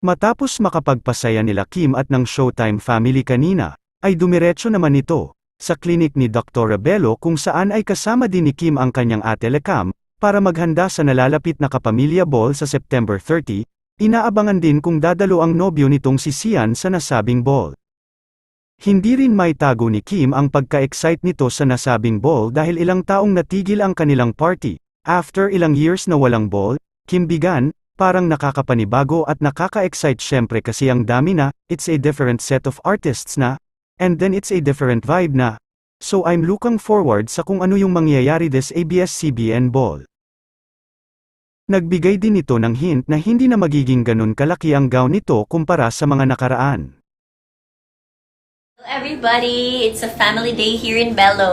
Matapos makapagpasaya nila Kim at ng Showtime family kanina, ay dumiretso naman ito sa klinik ni Dr. Rebelo kung saan ay kasama din ni Kim ang kanyang ate Lekam, para maghanda sa nalalapit na kapamilya ball sa September 30, inaabangan din kung dadalo ang nobyo nitong si Sian sa nasabing ball. Hindi rin maitago ni Kim ang pagka-excite nito sa nasabing ball dahil ilang taong natigil ang kanilang party. After ilang years na walang ball, Kim began, parang nakakapanibago at nakaka-excite syempre kasi ang dami na, it's a different set of artists na, and then it's a different vibe na. So I'm looking forward sa kung ano yung mangyayari this ABS-CBN ball. Nagbigay din ito ng hint na hindi na magiging ganun kalaki ang gown nito kumpara sa mga nakaraan. Hello everybody, it's a family day here in Bello.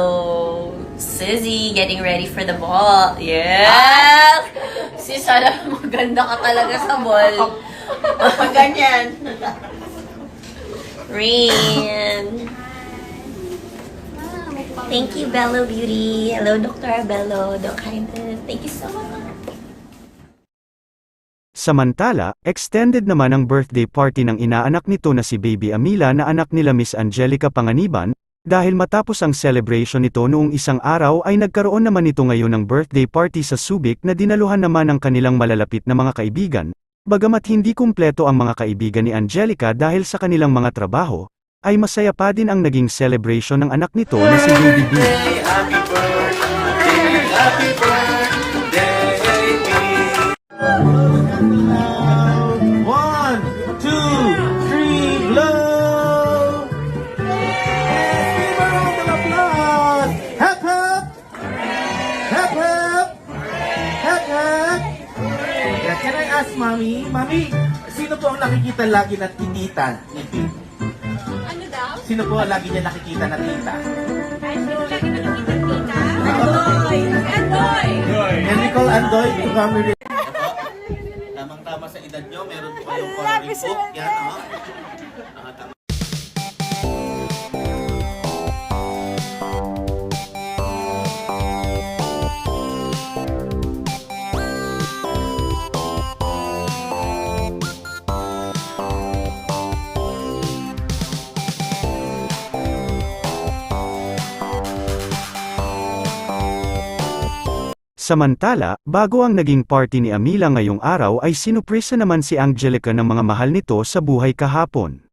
Sizzy getting ready for the ball. Yes! Si sana maganda ka talaga sa ball. Pag ganyan. Rain. Thank you, Bello Beauty. Hello, Dr. Bello. Doc Hyman. Thank you so much. Samantala, extended naman ang birthday party ng inaanak nito na si Baby Amila na anak nila Miss Angelica Panganiban, dahil matapos ang celebration nito noong isang araw ay nagkaroon naman ito ngayon ng birthday party sa Subic na dinaluhan naman ng kanilang malalapit na mga kaibigan, bagamat hindi kumpleto ang mga kaibigan ni Angelica dahil sa kanilang mga trabaho, ay masaya pa din ang naging celebration ng anak nito na si Baby B. Happy birthday, happy birthday. 1, 2, 3, blow! Yes, give a round of applause! Hep, hep! Hep, hep! Hep, hep! Yeah, can I ask Mami? Mami, sino po ang nakikita lagi na titita ni Pete? Ano daw? Sino po ang lagi niya nakikita na tita? Ay, sino lagi nakikita tita? Andoy! Andoy! Can we call Andoy to come with it? Tamang-tama sa edad nyo, meron po kayong coloring book. Yan, tama. Samantala, bago ang naging party ni Amila ngayong araw ay sinupresa naman si Angelica ng mga mahal nito sa buhay kahapon.